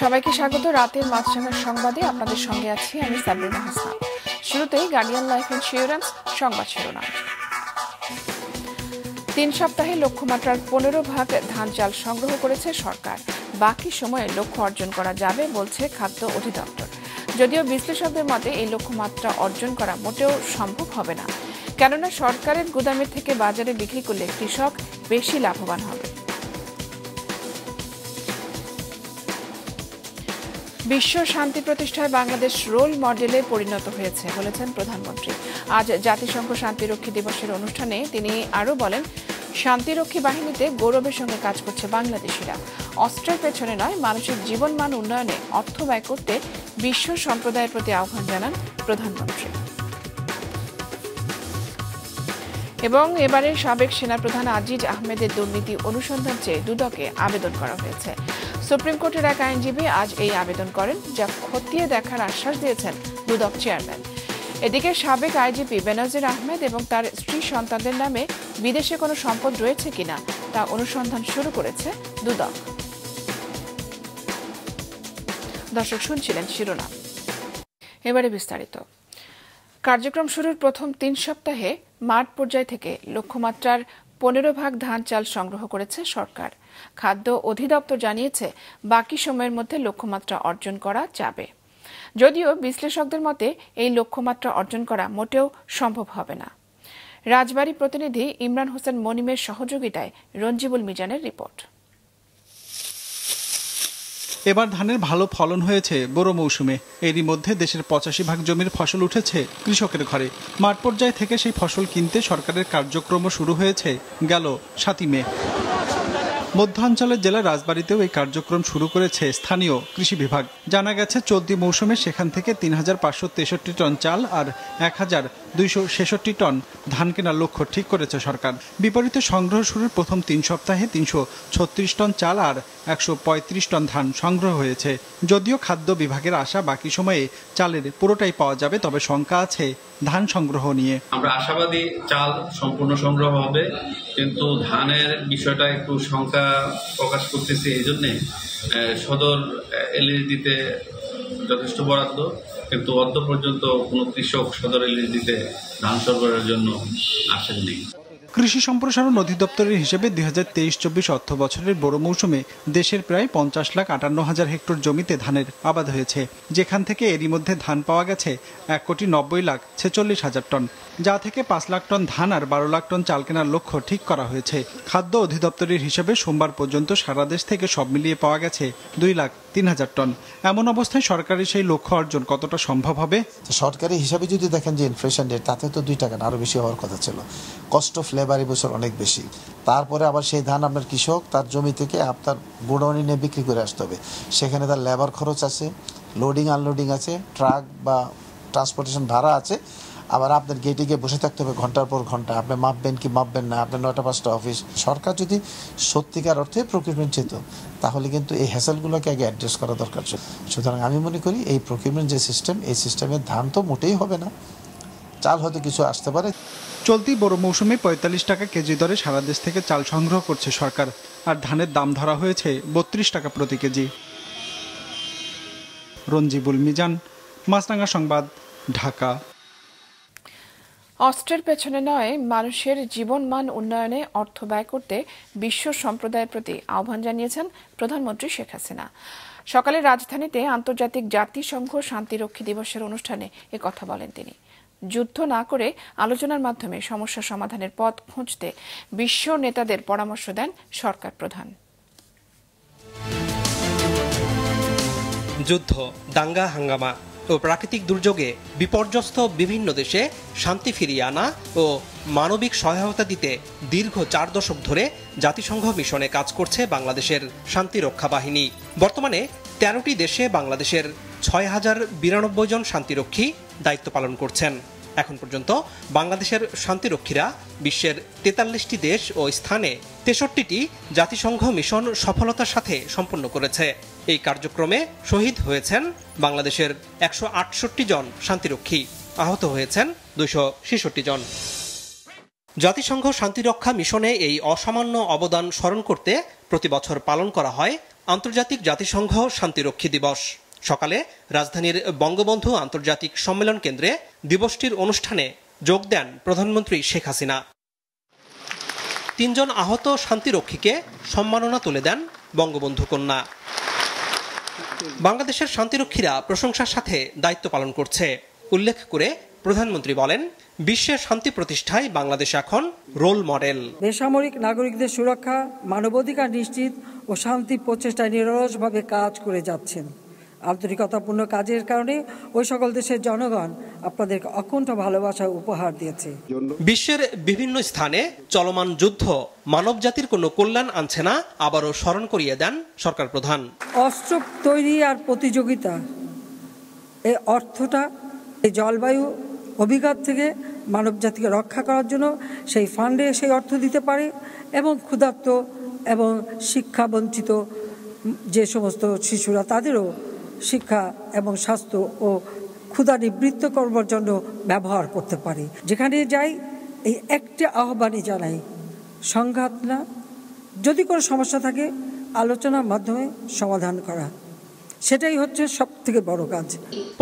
সবাইকে স্বাগত রাতের মাছরাঙার সংবাদে আপনাদের সঙ্গে আছি আমি সাবরিনা হাসান। শুরুতেই গার্ডিয়ান লাইফ ইন্স্যুরেন্স সংবাদ শিরোনাম। 3 সপ্তাহে লক্ষ্যমাত্রার 15 ভাগ ধান চাল সংগ্রহ করেছে সরকার, বাকি সময়ে লক্ষ্য অর্জন করা যাবে বলছে খাদ্য অধিদপ্তর। যদিও বিশ্লেষকদের মতে এই লক্ষ্যমাত্রা অর্জন করা মোটেও সম্ভব হবে না, কেননা সরকারের গুদামের থেকে বাজারে বিক্রি করলে কৃষক বেশি লাভবান হবে। বিশ্ব শান্তি প্রতিষ্ঠায় বাংলাদেশ রোল মডেলে পরিণত হয়েছে বলেছেন প্রধানমন্ত্রী। আজ জাতিসংঘ শান্তিরক্ষী দিবসের অনুষ্ঠানে তিনি আরও বলেন, শান্তিরক্ষী বাহিনীতে গৌরবের সঙ্গে কাজ করছে বাংলাদেশিরা। অস্ত্রের পেছনে নয়, মানুষের জীবনমান উন্নয়নে অর্থ ব্যয় করতে বিশ্ব সম্প্রদায়ের প্রতি আহ্বান জানান প্রধানমন্ত্রী। এবং এবারে সাবেক সেনাপ্রধান আজিজ আহমেদের দুর্নীতি অনুসন্ধান চেয়ে দুদকে আবেদন করা হয়েছে। সুপ্রিম কোর্টের এক আইনজীবী আজ এই আবেদন করেন, যা খতিয়ে দেখার আশ্বাস দিয়েছেন দুদক চেয়ারম্যান। এদিকে সাবেক আইজিপি বেনজির আহমেদ এবং তার স্ত্রী সন্তানদের নামে বিদেশে কোনো সম্পদ রয়েছে কিনা তা অনুসন্ধান শুরু করেছে দুদক। দর্শক শুনছিলেন শিরোনাম, এবারে বিস্তারিত। কার্যক্রম শুরুর প্রথম 3 সপ্তাহে মাঠ পর্যায় থেকে লক্ষ্যমাত্রার 15 ভাগ ধান চাল সংগ্রহ করেছে সরকার। খাদ্য অধিদপ্তর জানিয়েছে বাকি সময়ের মধ্যে লক্ষ্যমাত্রা অর্জন করা যাবে। যদিও বিশ্লেষকদের মতে এই লক্ষ্যমাত্রা অর্জন করা মোটেও সম্ভব হবে না। রাজবাড়ী প্রতিনিধি ইমরান হোসেন মনিমের সহযোগিতায় রঞ্জিবুল মিজানের রিপোর্ট। এবার ধানের ভালো ফলন হয়েছে বোরো মৌসুমে। এরই মধ্যে দেশের 85 ভাগ জমির ফসল উঠেছে কৃষকের ঘরে। মাঠ পর্যায় থেকে সেই ফসল কিনতে সরকারের কার্যক্রমও শুরু হয়েছে গেল 7 মে। মধ্যাঞ্চলের জেলা রাজবাড়ীতেও এই কার্যক্রম শুরু করেছে স্থানীয় কৃষি বিভাগ। জানা গেছে, চলতি মৌসুমে সেখান থেকে 3563 টন চাল আর 1266 টন ধান কেনার লক্ষ্য ঠিক করেছে সরকার। বিপরীতে সংগ্রহ শুরুর প্রথম 3 সপ্তাহে 336 টন চাল আর 135 টন ধান সংগ্রহ হয়েছে। যদিও খাদ্য বিভাগের আশা বাকি সময়ে চালের পুরোটাই পাওয়া যাবে, তবে শঙ্কা আছে ধান সংগ্রহ নিয়ে। আমরা আশাবাদী চাল সম্পূর্ণ সংগ্রহ হবে, কিন্তু ধানের বিষয়টা একটু শঙ্কা প্রকাশ করতেছি। এই জন্যে সদর এলএসডিতে যথেষ্ট বরাদ্দ, কিন্তু অদ্য পর্যন্ত কোনো কৃষক সদর এলএসডিতে ধান সরবরাহের জন্য আসেন নেই। কৃষি সম্প্রসারণ অধিদপ্তরের হিসেবে 2023-24 অর্থ বছরের বোরো মৌসুমে দেশের প্রায় 50,58,000 হেক্টর জমিতে ধানের আবাদ হয়েছে, যেখান থেকে এরই মধ্যে ধান পাওয়া গেছে 1,90,46,000 টন, যা থেকে 5 লাখ টন ধান আর 12 লাখ টন চাল কেনার লক্ষ্য ঠিক করা হয়েছে। খাদ্য অধিদপ্তরের হিসেবে সোমবার পর্যন্ত সারা দেশ থেকে সব মিলিয়ে পাওয়া গেছে 2,03,000 টন। এমন অবস্থায় সরকারের সেই লক্ষ্য অর্জন কতটা সম্ভব হবে? সরকারি হিসাবে যদি দেখেন যে ইনফ্লেশন রেট, তাতে তো 2 টাকা আরো বেশি হওয়ার কথা ছিল। কস্ট অফ লেবার এবছর অনেক বেশি। তারপরে আবার সেই ধান আপনার কৃষক তার জমি থেকে আপনার গোডাউনে নিয়ে বিক্রি করে আসতে হবে। সেখানে তার লেবার খরচ আছে, লোডিং আনলোডিং আছে, ট্রাক বা ট্রান্সপোর্টেশন ভাড়া আছে। আবার আপনার গেটে গিয়ে বসে থাকতে হবে ঘন্টার পর ঘন্টা। আপনি মাপবেন কি মাপবেন না, আপনার 9টা-5টা অফিস। সরকার যদি সত্যিকার অর্থে প্রকিউরমেন্ট চেত, তাহলে কিন্তু এই হ্যাসেলগুলোকে আগে অ্যাড্রেস করা দরকার ছিল। সুতরাং আমি মনে করি এই প্রকিউরমেন্ট যে সিস্টেম, এই সিস্টেমের ধান তো মোটেই হবে না, চাল হয়তো কিছু আসতে পারে। চলতি বোরো মৌসুমে 45 টাকা কেজি দরে সারা দেশ থেকে চাল সংগ্রহ করছে সরকার, আর ধানের দাম ধরা হয়েছে 32 টাকা প্রতি কেজি। রঞ্জিবুল মিজান, মাছরাঙা সংবাদ, ঢাকা। অস্ত্রের পেছনে নয়, মানুষের জীবনমান উন্নয়নে অর্থ ব্যয় করতে বিশ্ব সম্প্রদায়ের প্রতি আহ্বান জানিয়েছেন প্রধানমন্ত্রী শেখ হাসিনা। সকালে রাজধানীতে আন্তর্জাতিক জাতিসংঘ শান্তিরক্ষী দিবসের অনুষ্ঠানে একথা বলেন তিনি। যুদ্ধ না করে আলোচনার মাধ্যমে সমস্যা সমাধানের পথ খুঁজতে বিশ্ব নেতাদের পরামর্শ দেন সরকার প্রধান। যুদ্ধ, দাঙ্গা হাঙ্গামা ও প্রাকৃতিক দুর্যোগে বিপর্যস্ত বিভিন্ন দেশে শান্তি ফিরিয়ে আনা ও মানবিক সহায়তা দিতে দীর্ঘ 4 দশক ধরে জাতিসংঘ মিশনে কাজ করছে বাংলাদেশের শান্তিরক্ষা বাহিনী। বর্তমানে 13টি দেশে বাংলাদেশের 6,092 জন শান্তিরক্ষী দায়িত্ব পালন করছেন। এখন পর্যন্ত বাংলাদেশের শান্তিরক্ষীরা বিশ্বের 43টি দেশ ও স্থানে 63টি জাতিসংঘ মিশন সফলতার সাথে সম্পন্ন করেছে। এই কার্যক্রমে শহীদ হয়েছেন বাংলাদেশের 168 জন শান্তিরক্ষী, আহত হয়েছেন 266 জন। জাতিসংঘ শান্তিরক্ষা মিশনে এই অসামান্য অবদান স্মরণ করতে প্রতি বছর পালন করা হয় আন্তর্জাতিক জাতিসংঘ শান্তিরক্ষী দিবস। সকালে রাজধানীর বঙ্গবন্ধু আন্তর্জাতিক সম্মেলন কেন্দ্রে দিবসটির অনুষ্ঠানে যোগ দেন প্রধানমন্ত্রী শেখ হাসিনা। 3 জন আহত শান্তিরক্ষীকে সম্মাননা তুলে দেন বঙ্গবন্ধু কন্যা। বাংলাদেশের শান্তিরক্ষীরা প্রশংসার সাথে দায়িত্ব পালন করছে উল্লেখ করে প্রধানমন্ত্রী বলেন, বিশ্বের শান্তি প্রতিষ্ঠায় বাংলাদেশ এখন রোল মডেল। বেসামরিক নাগরিকদের সুরক্ষা, মানবাধিকার নিশ্চিত ও শান্তি প্রচেষ্টায় নিরলসভাবে কাজ করে যাচ্ছেন। আন্তরিকতাপূর্ণ কাজের কারণে ওই সকল দেশের জনগণ আপনাদেরকে অকুণ্ঠ ভালোবাসা উপহার দিয়েছে। বিশ্বের বিভিন্ন স্থানে চলমান যুদ্ধ মানবজাতির কোনো কল্যাণ আনছে না, আবারও স্মরণ করিয়ে দেন সরকার প্রধান। অস্ত্র তৈরি আর প্রতিযোগিতা, এই অর্থটা এই জলবায়ু অভিঘাত থেকে মানবজাতিকে রক্ষা করার জন্য সেই ফান্ডে সেই অর্থ দিতে পারে এবং ক্ষুধার্ত এবং শিক্ষা বঞ্চিত যে সমস্ত শিশুরা তাদেরও শিক্ষা এবং স্বাস্থ্য ও ক্ষুধা নিবৃত্ত করবার জন্য ব্যবহার করতে পারে। যেখানে যাই এই একটি আহ্বানই জানাই, সংঘাত না, যদি কোনো সমস্যা থাকে আলোচনার মাধ্যমে সমাধান করা, সেটাই হচ্ছে সবথেকে বড় কাজ।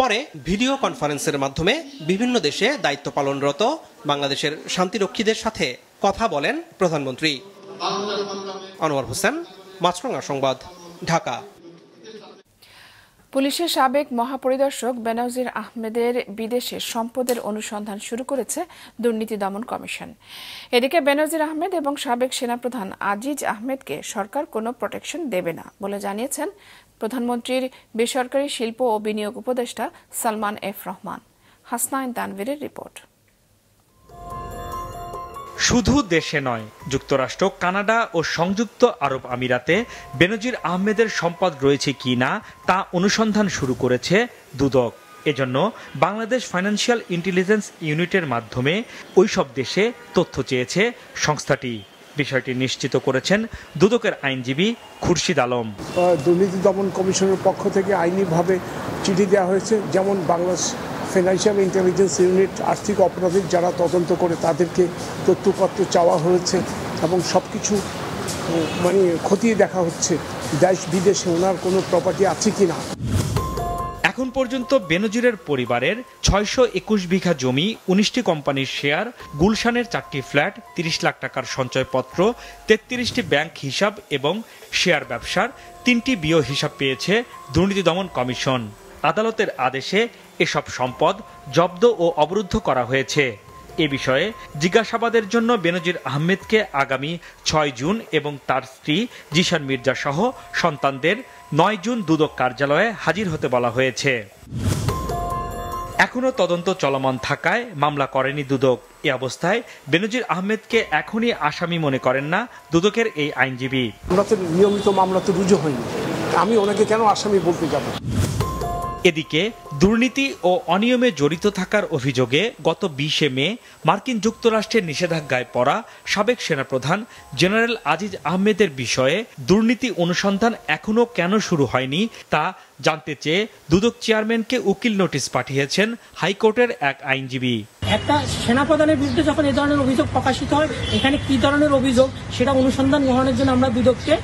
পরে ভিডিও কনফারেন্সের মাধ্যমে বিভিন্ন দেশে দায়িত্ব পালনরত বাংলাদেশের শান্তিরক্ষীদের সাথে কথা বলেন প্রধানমন্ত্রী। আনোয়ার হোসেন, মাছরাঙা সংবাদ, ঢাকা। পুলিশের সাবেক মহাপরিদর্শক বেনজির আহমেদের বিদেশে সম্পদের অনুসন্ধান শুরু করেছে দুর্নীতি দমন কমিশন। এদিকে বেনজির আহমেদ এবং সাবেক সেনাপ্রধান আজিজ আহমেদকে সরকার কোনো প্রোটেকশন দেবে না বলে জানিয়েছেন প্রধানমন্ত্রীর বেসরকারি শিল্প ও বিনিয়োগ উপদেষ্টা সালমান এফ রহমান। হাসনাইন তানভীরের রিপোর্ট। শুধু দেশে নয়, যুক্তরাষ্ট্র, কানাডা ও সংযুক্ত আরব আমিরাতে বেনজির আহমেদের সম্পদ রয়েছে কিনা তা অনুসন্ধান শুরু করেছে দুদক। এজন্য বাংলাদেশ ফাইন্যান্সিয়াল ইন্টেলিজেন্স ইউনিটের মাধ্যমে ওইসব দেশে তথ্য চেয়েছে সংস্থাটি। বিষয়টি নিশ্চিত করেছেন দুদকের আইনজীবী খুরশিদ আলম। দুর্নীতি দমন কমিশনের পক্ষ থেকে আইনিভাবে চিঠি দেওয়া হয়েছে, যেমন বাংলাদেশ ফাইন্যান্সিয়াল ইন্টেলিজেন্স ইউনিট আর্থিক অপরাধের যারা তদন্ত করে তাদেরকে তথ্যপত্র চাওয়া হয়েছে এবং সব কিছু খতিয়ে দেখা হচ্ছে দেশ বিদেশে ওনার কোনো প্রপার্টি আছে কিনা। এখন পর্যন্ত বেনজিরের পরিবারের 621 বিঘা জমি, 19টি কোম্পানির শেয়ার, গুলশানের 4টি ফ্ল্যাট, 30 লাখ টাকার সঞ্চয়পত্র, 33টি ব্যাংক হিসাব এবং শেয়ার ব্যবসার 3টি বিও হিসাব পেয়েছে দুর্নীতি দমন কমিশন। আদালতের আদেশে এসব সম্পদ জব্দ ও অবরুদ্ধ করা হয়েছে। এ বিষয়ে জিজ্ঞাসাবাদের জন্য বেনজির আহমেদকে আগামী 6 জুন এবং তার স্ত্রী জিশান মির্জা সহ সন্তানদের 9 জুন দুদক কার্যালয়ে হাজির হতে বলা হয়েছে। এখনও তদন্ত চলমান থাকায় মামলা করেনি দুদক। এ অবস্থায় বেনজির আহমেদকে এখনই আসামি মনে করেন না দুদকের এই আইনজীবী। আমরা তো নিয়মিত মামলা তো রুজু হয়নি, আমি ওনাকে কেন আসামি বলতে যাব। এদিকে দুর্নীতি ও অনিয়মে জড়িত থাকার অভিযোগে গত 20 মে মার্কিন যুক্তরাষ্ট্রের নিষেধাজ্ঞায় পড়া সাবেক সেনাপ্রধান জেনারেল আজিজ আহমেদের বিষয়ে দুর্নীতি অনুসন্ধান এখনও কেন শুরু হয়নি তা জানতে চেয়ে দুদক চেয়ারম্যানকে উকিল নোটিশ পাঠিয়েছেন হাইকোর্টের এক আইনজীবী। একটা সেনাপ্রধানের বিরুদ্ধে যখন এই ধরনের অভিযোগ প্রকাশিত হয়, এখানে কি ধরনের অভিযোগ সেটা অনুসন্ধান গ্রহণের জন্য আমরা দুদককে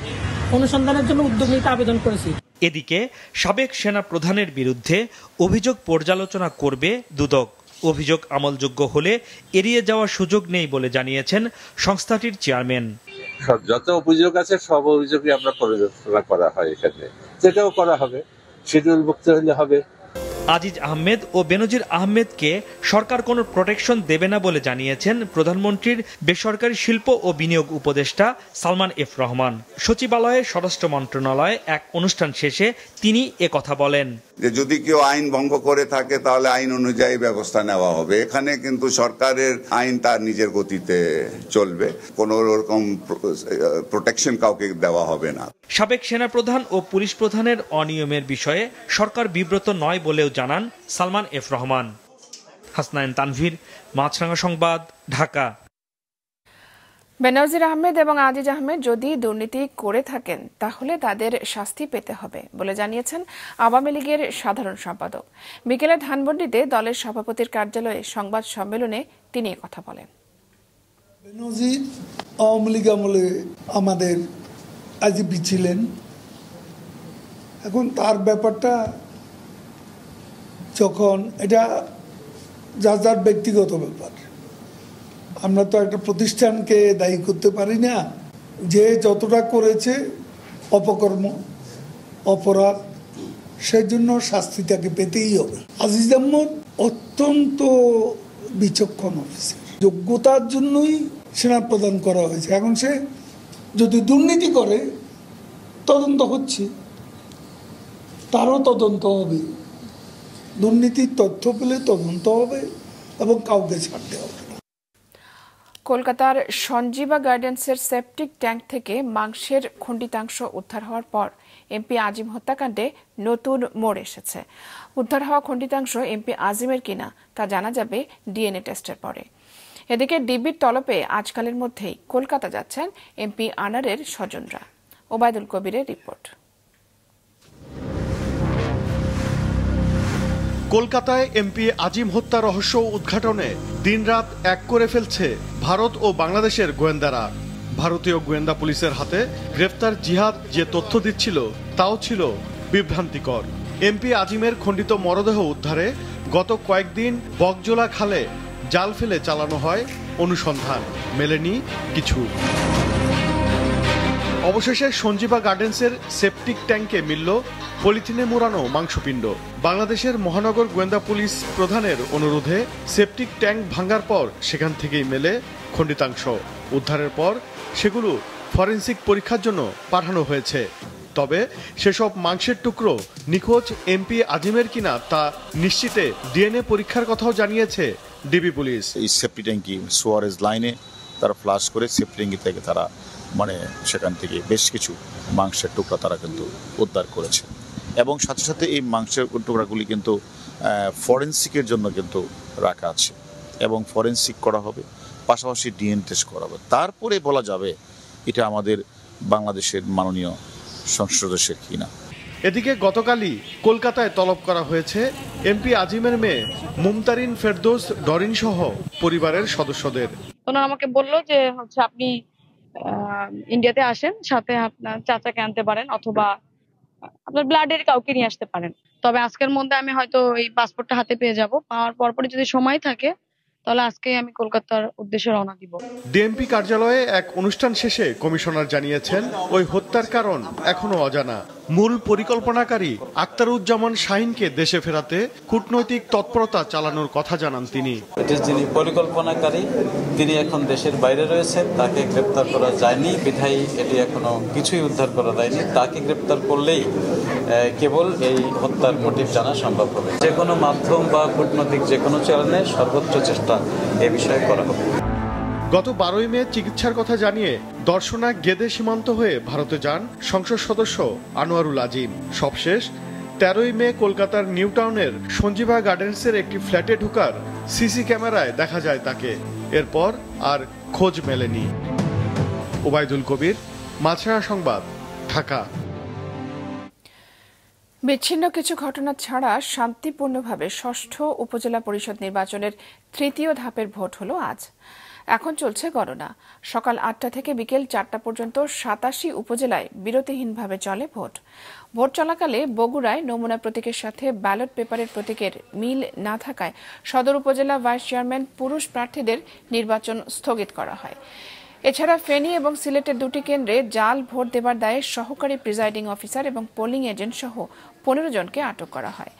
অনুসন্ধানের জন্য উদ্যোগ নিতে আবেদন করেছি। এদিকে সাবেক সেনা প্রধানের বিরুদ্ধে অভিযোগ পর্যালোচনা করবে দুদক। অভিযোগ আমলযোগ্য হলে এড়িয়ে যাওয়ার সুযোগ নেই বলে জানিয়েছেন সংস্থাটির চেয়ারম্যান। যত অভিযোগ আছে সব অভিযোগই আমরা পর্যালোচনা করা হয়, এখানে যেটাও করা হবে, শিডিউলভুক্ত হলে হবে। আজিজ আহমেদ ও বেনজির আহমেদকে সরকার কোনো প্রোটেকশন দেবে না বলে জানিয়েছেন প্রধানমন্ত্রীর বেসরকারি শিল্প ও বিনিয়োগ উপদেষ্টা সালমান এফ রহমান। সচিবালয়ে স্বরাষ্ট্র মন্ত্রণালয়ে এক অনুষ্ঠান শেষে তিনি কথা বলেন যে যদি কেউ আইন ভঙ্গ করে থাকে তাহলে আইন অনুযায়ী ব্যবস্থা নেওয়া হবে। এখানে কিন্তু সরকারের আইন তার নিজের গতিতে চলবে, কোনো রকম প্রোটেকশন কাউকে দেওয়া হবে না। সাবেক সেনাপ্রধান ও পুলিশ প্রধানের অনিয়মের বিষয়ে সরকার বিব্রত নয় বলেও জানান সালমান এফ রহমান। হাসনাইন তানভীর, মাছরাঙা সংবাদ, ঢাকা। বেনজির আহমেদ এবং আজিজ আহমেদ যদি দুর্নীতি করে থাকেন তাহলে তাদের শাস্তি পেতে হবে বলে জানিয়েছেন আওয়ামী লীগের সাধারণ সম্পাদক। বিকেলে ধানমন্ডিতে দলের সভাপতির কার্যালয়ে সংবাদ সম্মেলনে তিনি কথা বলেন। বেনজির আওয়ামী লীগ আমলে আমাদের আইজিপি ছিলেন, এখন তার ব্যাপারটা যখন এটা যার যার ব্যক্তিগত ব্যাপার, আমরা তো একটা প্রতিষ্ঠানকে দায়ী করতে পারি না। যে যতটা করেছে অপকর্ম অপরাধ, সেই জন্য শাস্তি তাকে পেতেই হবে। আজিজ আহমদ অত্যন্ত বিচক্ষণ অফিসার, যোগ্যতার জন্যই সেনা প্রদান করা হয়েছে। এখন সে যদি দুর্নীতি করে, তদন্ত হচ্ছে, তারও তদন্ত হবে, দুর্নীতির তথ্য পেলে তদন্ত হবে এবং কাউকে ছাড়তে হবে। কলকাতার সঞ্জীবা গার্ডেন্সের সেপটিক ট্যাঙ্ক থেকে মাংসের খণ্ডিতাংশ উদ্ধার হওয়ার পর এমপি আজিম হত্যাকাণ্ডে নতুন মোড় এসেছে। উদ্ধার হওয়া খণ্ডিতাংশ এমপি আজিমের কিনা তা জানা যাবে ডিএনএ টেস্টের পরে। এদিকে ডিবির তলবে আজকালের মধ্যেই কলকাতা যাচ্ছেন এমপি আনারের স্বজনরা। ওবায়দুল কবিরের রিপোর্ট। কলকাতায় এমপি আজিম হত্যা রহস্য উদ্ঘাটনে দিনরাত এক করে ফেলছে ভারত ও বাংলাদেশের গোয়েন্দারা। ভারতীয় গোয়েন্দা পুলিশের হাতে গ্রেফতার জিহাদ যে তথ্য দিচ্ছিল তাও ছিল বিভ্রান্তিকর। এমপি আজিমের খণ্ডিত মরদেহ উদ্ধারে গত কয়েকদিন বকজোলা খালে জাল ফেলে চালানো হয় অনুসন্ধান, মেলেনি কিছু। অবশেষে সঞ্জীবা গার্ডেন্সের সেপটিক ট্যাঙ্কে মিলল পলিথিনে মোড়ানো মাংসপিণ্ড। বাংলাদেশের মহানগর গোয়েন্দা পুলিশ প্রধানের অনুরোধে সেপটিক ট্যাঙ্ক ভাঙার পর সেখান থেকেই মেলে খণ্ডিতাংশ। উদ্ধারের পর সেগুলো ফরেনসিক পরীক্ষার জন্য পাঠানো হয়েছে। তবে সেসব মাংসের টুকরো নিখোঁজ এমপি আজিমের কিনা তা নিশ্চিতে ডিএনএ পরীক্ষার কথাও জানিয়েছে ডিবি পুলিশ। এই সেপটি ট্যাঙ্কি সুয়ারেজ লাইনে তারা ফ্লাশ করে সেপটি ট্যাঙ্কি থেকে তারা সেখান থেকে বেশ কিছু মাংসের টুকরা তারা কিন্তু উদ্ধার করেছে এবং সাথে সাথে এই মাংসের টুকরাগুলি কিন্তু ফরেনসিকের জন্য কিন্তু রাখা আছে এবং ফরেনসিক করা হবে, পাশাপাশি ডিএনএ টেস্ট করা হবে। তারপরে বলা যাবে এটা আমাদের বাংলাদেশের মাননীয় সংসদের কিনা। এদিকে গতকালই কলকাতায় তলব করা হয়েছে এমপি আজিমের মেয়ে মুমতারিন ফেরদৌস ডরিন সহ পরিবারের সদস্যদের। ওনারা আমাকে বলল যে আপনি ইন্ডিয়াতে আসেন, সাথে আপনার চাচাকে আনতে পারেন অথবা আপনার ব্লাডের কাউকে নিয়ে আসতে পারেন। তবে আজকের মধ্যে আমি হয়তো এই পাসপোর্টটা হাতে পেয়ে যাব। পাওয়ার পরপরই যদি সময় থাকে তাহলে আজকেই আমি কলকাতার উদ্দেশ্যে রওনা দিব। ডিএমপি কার্যালয়ে এক অনুষ্ঠান শেষে কমিশনার জানিয়েছেন ওই হত্যার কারণ এখনো অজানা। মূল পরিকল্পনাকারী আখতারুজ্জামান শাহিনকে দেশে ফেরাতে কূটনৈতিক তৎপরতা চালানোর কথা জানান তিনি। যিনি পরিকল্পনাকারী তিনি এখন দেশের বাইরে রয়েছেন, তাকে গ্রেপ্তার করা যায়নি বিধায়ী এটি এখনো কিছুই উদ্ধার করা যায়নি। তাকে গ্রেপ্তার করলেই কেবল এই হত্যার মোটিভ জানা সম্ভব হবে। যে কোনো মাধ্যম বা কূটনৈতিক যে কোনো চ্যানেলে সর্বোচ্চ চেষ্টা এ বিষয়ে করা হবে। গত 12 মে চিকিৎসার কথা জানিয়ে দর্শনা গেদে সীমান্ত হয়ে ভারতে যান সংসদ সদস্য আনোয়ারুল আজিম। সবশেষ 13 মে কলকাতার নিউ টাউনের সঞ্জীবা গার্ডেন্সের একটি ফ্ল্যাটে ঢোকার সিসি ক্যামেরায় দেখা যায় তাকে। এরপর আর খোঁজ মেলেনি। ওবায়দুল কবির, মাছরাঙা সংবাদ, ঢাকা। বিচ্ছিন্ন কিছু ঘটনা ছাড়া শান্তিপূর্ণভাবে ষষ্ঠ উপজেলা পরিষদ নির্বাচনের তৃতীয় ধাপের ভোট হলো আজ। এখন চলছে গণনা। সকাল 8টা থেকে বিকেল 4টা পর্যন্ত 87 উপজেলায় বিরতিহীনভাবে চলে ভোট। ভোট চলাকালে বগুড়ায় নমুনা প্রতীকের সাথে ব্যালট পেপারের প্রতীকের মিল না থাকায় সদর উপজেলা ভাইস চেয়ারম্যান পুরুষ প্রার্থীদের নির্বাচন স্থগিত করা হয়। এছাড়া ফেনী এবং সিলেটের 2টি কেন্দ্রে জাল ভোট দেবার দায়ে সহকারী প্রিজাইডিং অফিসার এবং পোলিং এজেন্ট সহ 15 জনকে আটক করা হয়।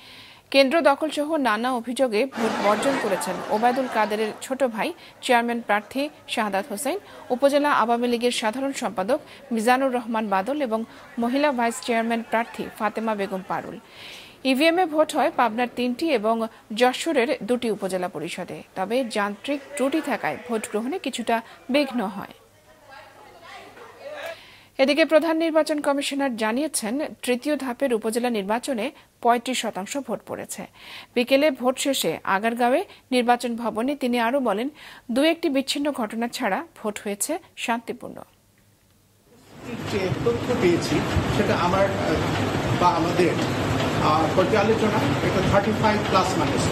কেন্দ্র দখল সহ নানা অভিযোগে ভোট বর্জন করেছেন ওবায়দুল কাদেরের ছোট ভাই চেয়ারম্যান প্রার্থী শাহাদাত হোসেন, উপজেলা আওয়ামী লীগের সাধারণ সম্পাদক মিজানুর রহমান বাদল এবং মহিলা ভাইস চেয়ারম্যান প্রার্থী ফাতেমা বেগম পারুল। ইভিএমে ভোট হয় পাবনার 3টি এবং যশোরের 2টি উপজেলা পরিষদে। তবে যান্ত্রিক ত্রুটি থাকায় ভোট গ্রহণে কিছুটা বিঘ্ন হয়। এদিকে প্রধান নির্বাচন কমিশনার জানিয়েছেন, তৃতীয় ধাপের উপজেলা নির্বাচনে ৩৫% ভোট পড়েছে। বিকেলে ভোট শেষে আগারগাঁওয়ে নির্বাচন ভবনে তিনি আরও বলেন, ২-১টি বিচ্ছিন্ন ঘটনা ছাড়া ভোট হয়েছে শান্তিপূর্ণ। যে তথ্য পেয়েছি সেটা আমার বা আমাদের পর্যালোচনা এটা 35+ মাইনাস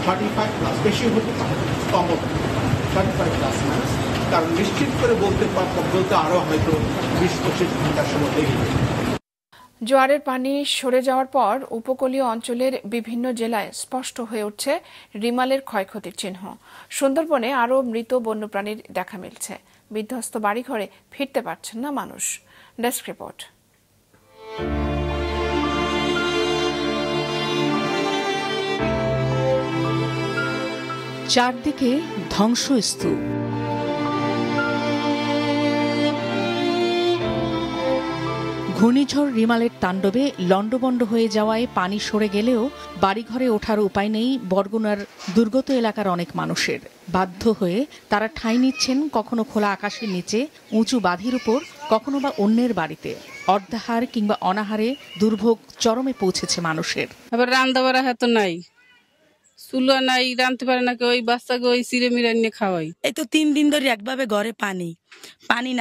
35+, বেশি হতে পারে, কম 35+ মাইনাস, কারণ নিশ্চিত করে বলতে আরো হয়তো ২০-২৫ ঘন্টার সময় লেগে যাবে। জোয়ারের পানি সরে যাওয়ার পর উপকূলীয় অঞ্চলের বিভিন্ন জেলায় স্পষ্ট হয়ে উঠছে রিমালের ক্ষয়ক্ষতির চিহ্ন। সুন্দরবনে আরও মৃত বন্যপ্রাণীর দেখা মিলছে। বিধ্বস্ত বাড়িঘরে ফিরতে পারছেন না মানুষ। Desk report. চারদিকে ধ্বংসস্তূপ, ঘূর্ণিঝড় রিমালের তাণ্ডবে লণ্ডভণ্ড হয়ে যাওয়ায় পানি সরে গেলেও বাড়িঘরে ওঠার উপায় নেই বরগুনার দুর্গত এলাকার অনেক মানুষের। বাধ্য হয়ে তারা ঠাঁই নিচ্ছেন কখনো খোলা আকাশের নিচে, উঁচু বাঁধির উপর, কখনো বা অন্যের বাড়িতে। অর্ধাহার কিংবা অনাহারে দুর্ভোগ চরমে পৌঁছেছে মানুষের। আবার রান্না বাড়া হাত নাই, চুলা নাই, রাঁধতে পারে না, ওই বাচ্চাকে ওই চিড়ে মিড়ে নিয়ে খাওয়াই। এই তো 3 দিন ধরে একভাবে ঘরে পানি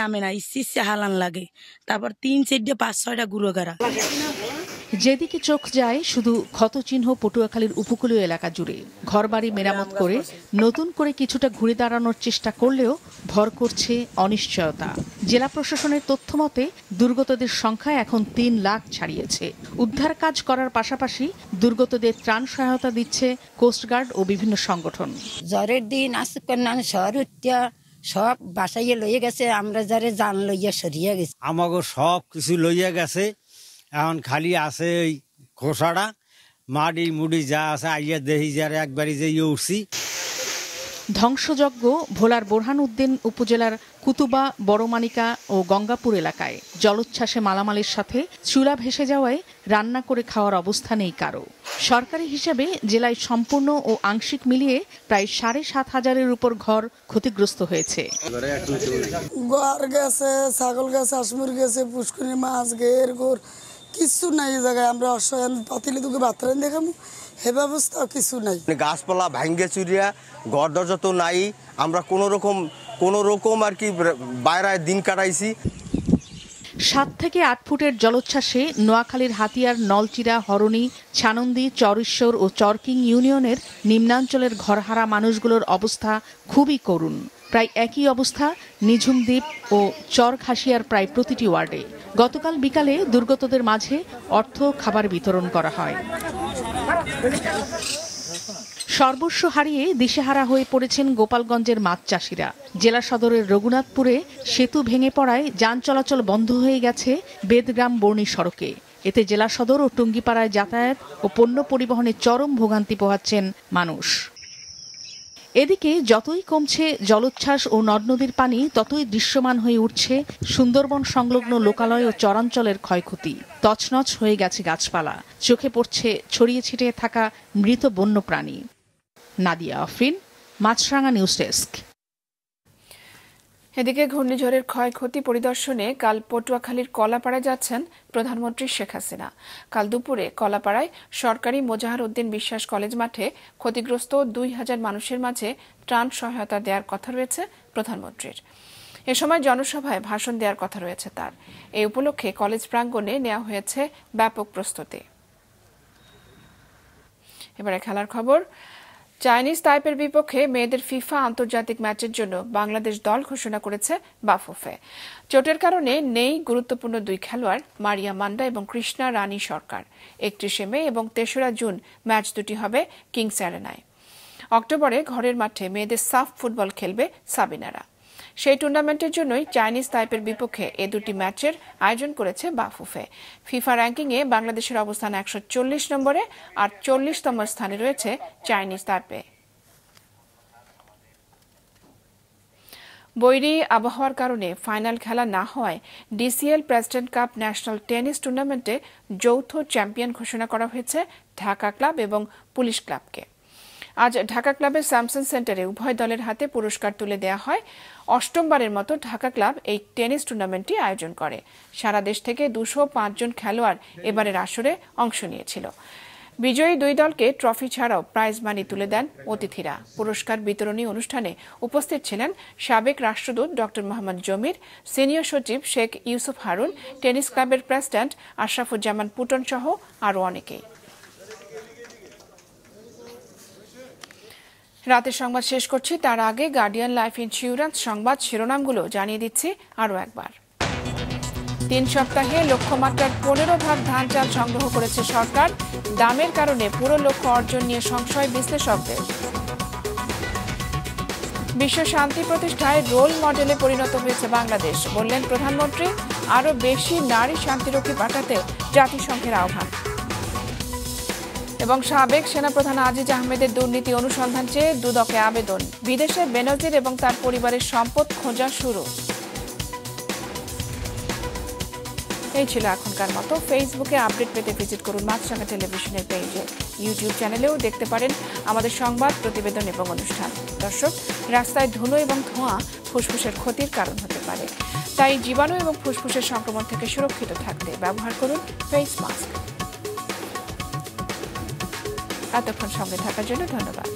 নামে না, ইচ্ছে হালান লাগে। তারপর 3, 4, 5, 6টা গুঁড়োগাড়া। যেদিকে চোখ যায় শুধু ক্ষতচিহ্ন পটুয়াখালীর উপকূলীয় এলাকা জুড়ে। ঘরবাড়ি মেরামত করে নতুন করে কিছুটা ঘুরে দাঁড়ানোর চেষ্টা করলেও ভর করছে অনিশ্চয়তা। জেলা প্রশাসনের তথ্য মতে দুর্গতদের সংখ্যা এখন 3 লাখ ছাড়িয়েছে। উদ্ধার কাজ করার পাশাপাশি দুর্গতদের ত্রাণ সহায়তা দিচ্ছে কোস্টগার্ড ও বিভিন্ন সংগঠন। জ্বরের দিন শহর সব বাসাইয়ে লইয়া গেছে, আমরা যারে জান লইয়া সরিয়ে গেছে। আমাকে সব কিছু লইয়া গেছে, এখন খালি আছে ওই খোসাটা, মাটি মুড়ি যা আছে আইয়া দেখি যারে একবারই যে উঠছি। ধ্বংসযজ্ঞ ভোলার বোরহানউদ্দিন উপজেলার কুতুবা, বড়মানিকা ও গঙ্গাপুর এলাকায় জলোচ্ছ্বাসে মালামালের সাথে চুলা ভেসে যাওয়ায় রান্না করে খাওয়ার অবস্থা নেই কারো। সরকারি হিসেবে জেলায় সম্পূর্ণ ও আংশিক মিলিয়ে প্রায় 7,500-এর উপর ঘর ক্ষতিগ্রস্ত হয়েছে। গড় গেছে, ছাগল গেছে, হাঁস মুরগি গেছে, পুষ্করি মাছ, ঘের ঘর কিছু নাই। এই জায়গায় আমরা অসহায় পাতিলে দুকে বাতরান দেখাবো, হে ব্যবস্থা কিছু নাই। গাছপালা ভাঙ্গে চুরিয়া, ঘর দরজা তো নাই। আমরা কোন রকম আর কি বাইরে দিন কাটাইছি। 7 থেকে 8 ফুটের জলোচ্ছ্বাসে নোয়াখালীর হাতিয়ার, নলচিরা, হরণী, ছানন্দি, চরেশ্বর ও চরকিং ইউনিয়নের নিম্নাঞ্চলের ঘরহারা মানুষগুলোর অবস্থা খুবই করুণ। প্রায় একই অবস্থা নিঝুম দ্বীপ ও চরঘাসিয়ার প্রায় প্রতিটি ওয়ার্ডে। গতকাল বিকালে দুর্গতদের মাঝে অর্থ খাবার বিতরণ করা হয়। সর্বস্ব হারিয়ে দিশেহারা হয়ে পড়েছেন গোপালগঞ্জের মাছ চাষিরা। জেলা সদরের রঘুনাথপুরে সেতু ভেঙে পড়ায় যান চলাচল বন্ধ হয়ে গেছে বেদগ্রাম বর্ণী সড়কে। এতে জেলা সদর ও টুঙ্গিপাড়ায় যাতায়াত ও পণ্য পরিবহনে চরম ভোগান্তি পোহাচ্ছেন মানুষ। এদিকে যতই কমছে জলোচ্ছ্বাস ও নদ নদীর পানি, ততই দৃশ্যমান হয়ে উঠছে সুন্দরবন সংলগ্ন লোকালয় ও চরাঞ্চলের ক্ষয়ক্ষতি। তছনছ হয়ে গেছে গাছপালা, চোখে পড়ছে ছড়িয়ে ছিটিয়ে থাকা মৃত বন্যপ্রাণী। নাদিয়া আফরিন, মাছরাঙা নিউজ ডেস্ক। এদিকে ঘূর্ণিঝড়ের ক্ষয়ক্ষতি পরিদর্শনে কাল পটুয়াখালীর কলাপাড়ায় যাচ্ছেন প্রধানমন্ত্রী শেখ হাসিনা। কাল দুপুরে কলাপাড়ায় সরকারি মোজাহার উদ্দিন বিশ্বাস কলেজ মাঠে ক্ষতিগ্রস্ত 2000 মানুষের মাঝে ত্রাণ সহায়তা দেওয়ার কথা রয়েছে প্রধানমন্ত্রীর। এ সময় জনসভায় ভাষণ দেওয়ার কথা রয়েছে তার। এই উপলক্ষে কলেজ প্রাঙ্গণে নেওয়া হয়েছে ব্যাপক প্রস্তুতি। এবারে খেলার খবর। চাইনিজ তাইপের বিপক্ষে মেয়েদের ফিফা আন্তর্জাতিক ম্যাচের জন্য বাংলাদেশ দল ঘোষণা করেছে বাফুফে। চোটের কারণে নেই গুরুত্বপূর্ণ 2 খেলোয়াড় মারিয়া মান্ডা এবং কৃষ্ণা রানী সরকার। 31 মে এবং 3রা জুন ম্যাচ দুটি হবে কিংস অ্যারেনায়। অক্টোবরে ঘরের মাঠে মেয়েদের সাফ ফুটবল খেলবে সাবিনারা। সেই টুর্নামেন্টের জন্যই চাইনিজ তাইপের বিপক্ষে এ দুটি ম্যাচের আয়োজন করেছে বাফুফে। ফিফা র্যাঙ্কিংয়ে বাংলাদেশের অবস্থান 140 নম্বরে, আর 40তম স্থানে রয়েছে চাইনিজ তাইপে। বৈরী আবহাওয়ার কারণে ফাইনাল খেলা না হওয়ায় DCL president cup national tennis টুর্নামেন্টে যৌথ চ্যাম্পিয়ন ঘোষণা করা হয়েছে ঢাকা ক্লাব এবং পুলিশ ক্লাবকে। আজ ঢাকা ক্লাবের স্যামসন সেন্টারে উভয় দলের হাতে পুরস্কার তুলে দেওয়া হয়। অষ্টমবারের মতো ঢাকা ক্লাব এই টেনিস টুর্নামেন্টটি আয়োজন করে। সারা দেশ থেকে 205 জন খেলোয়াড় এবারের আসরে অংশ নিয়েছিল। বিজয়ী দুই দলকে ট্রফি ছাড়াও প্রাইজ মানি তুলে দেন অতিথিরা। পুরস্কার বিতরণী অনুষ্ঠানে উপস্থিত ছিলেন সাবেক রাষ্ট্রদূত ডক্টর মোহাম্মদ জমির, সিনিয়র সচিব শেখ ইউসুফ হারুন, টেনিস ক্লাবের প্রেসিডেন্ট আশরাফুজ্জামান পুটন সহ আরও অনেকেই। রাতের সংবাদ শেষ করছি, তার আগে গার্ডিয়ান লাইফ ইন্স্যুরেন্স সংবাদ শিরোনামগুলো জানিয়ে দিচ্ছি আরও একবার। 3 সপ্তাহে লক্ষ্যমাত্রার 15 ভাগ ধান চাল সংগ্রহ করেছে সরকার। দামের কারণে পুরো লক্ষ্য অর্জন নিয়ে সংশয় বিশ্লেষকদের। বিশ্ব শান্তি প্রতিষ্ঠায় রোল মডেলে পরিণত হয়েছে বাংলাদেশ, বললেন প্রধানমন্ত্রী। আরও বেশি নারী শান্তিরক্ষী পাঠাতে জাতিসংঘের আহ্বান। এবং সাবেক সেনাপ্রধান আজিজ আহমেদের দুর্নীতি অনুসন্ধান চেয়ে দুদকে আবেদন। বিদেশে বেনজির এবং তার পরিবারের সম্পদ খোঁজা শুরু। এই ছিল এখনকার মতো। ফেসবুকে আপডেট পেতে ভিজিট করুন মাছরাঙা টেলিভিশনের পেজে। ইউটিউব চ্যানেলেও দেখতে পারেন আমাদের সংবাদ, প্রতিবেদন এবং অনুষ্ঠান। দর্শক, রাস্তায় ধুলো এবং ধোঁয়া ফুসফুসের ক্ষতির কারণ হতে পারে, তাই জীবাণু এবং ফুসফুসের সংক্রমণ থেকে সুরক্ষিত থাকতে ব্যবহার করুন ফেস মাস্ক। এতক্ষণ সঙ্গে থাকার জন্য ধন্যবাদ।